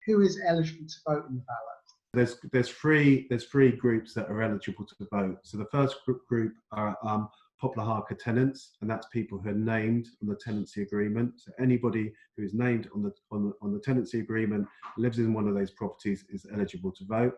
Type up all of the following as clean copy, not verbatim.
who is eligible to vote in the ballot? There's three groups that are eligible to vote. So the first group are Poplar HARCA tenants, and that's people who are named on the tenancy agreement. So anybody who is named on the tenancy agreement, lives in one of those properties, is eligible to vote.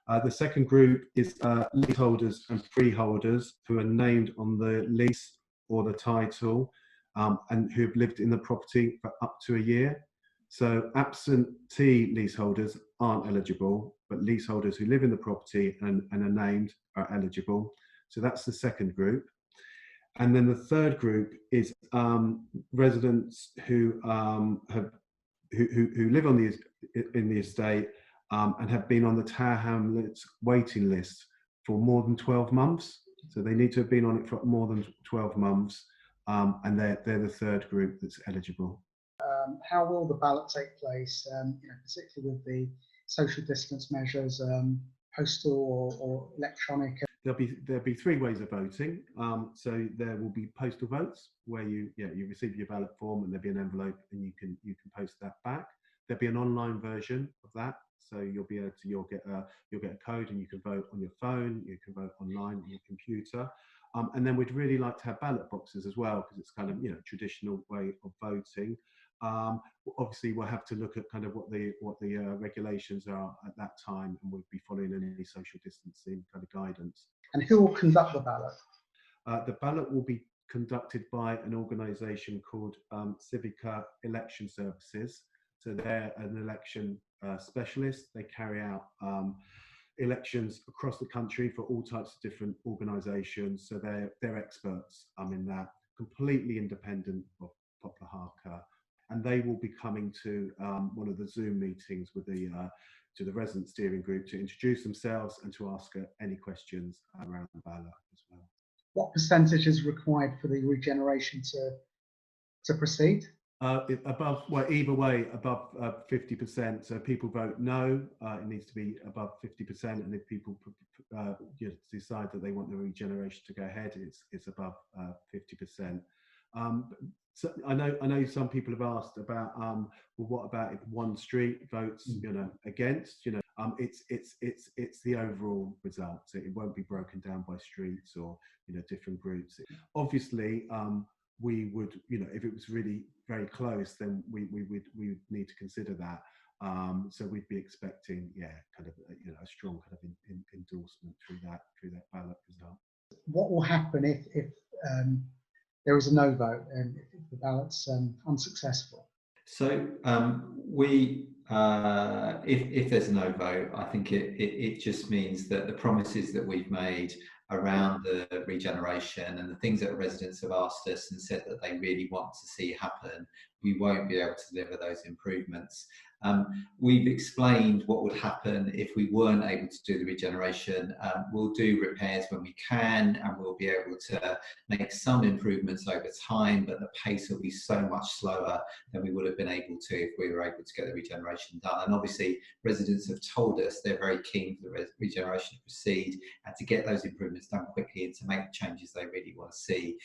The second group is leaseholders and freeholders who are named on the lease or the title, and who have lived in the property for up to a year. So absentee leaseholders aren't eligible, but leaseholders who live in the property and are named are eligible. So that's the second group. And then the third group is residents who live on in the estate and have been on the Tower Hamlets waiting list for more than 12 months. So they need to have been on it for more than 12 months, and they're the third group that's eligible. How will the ballot take place, particularly with the social distance measures, postal or electronic? There'll be three ways of voting. So there will be postal votes where you receive your ballot form and there'll be an envelope and you can post that back. There'll be an online version of that, so you'll get a code and you can vote on your phone, you can vote online on your computer. And then we'd really like to have ballot boxes as well, because it's kind of traditional way of voting. Obviously, we'll have to look at kind of what the regulations are at that time, and we'll be following any social distancing kind of guidance. And who will conduct the ballot? The ballot will be conducted by an organisation called Civica Election Services. So they're an election specialist. They carry out elections across the country for all types of different organisations. So they're experts in that, completely independent of Poplar HARCA. And they will be coming to one of the Zoom meetings with to the resident steering group to introduce themselves and to ask any questions around the ballot as well. What percentage is required for the regeneration to proceed? Either way, above 50%. So if people vote no, it needs to be above 50%, and if people decide that they want the regeneration to go ahead, it's above 50%. So I know some people have asked about well, what about if one street votes against? It's the overall result. So it won't be broken down by streets or different groups. Obviously, we would if it was really very close, then we would need to consider that. So we'd be expecting kind of a strong kind of endorsement through that ballot result. What will happen if there is a no vote and if the ballot's unsuccessful? So if there's a no vote, I think it just means that the promises that we've made around the regeneration and the things that residents have asked us and said that they really want to see happen, we won't be able to deliver those improvements. We've explained what would happen if we weren't able to do the regeneration. We'll do repairs when we can, and we'll be able to make some improvements over time, but the pace will be so much slower than we would have been able to if we were able to get the regeneration done. And obviously, residents have told us they're very keen for the regeneration to proceed and to get those improvements done quickly and to make the changes they really want to see.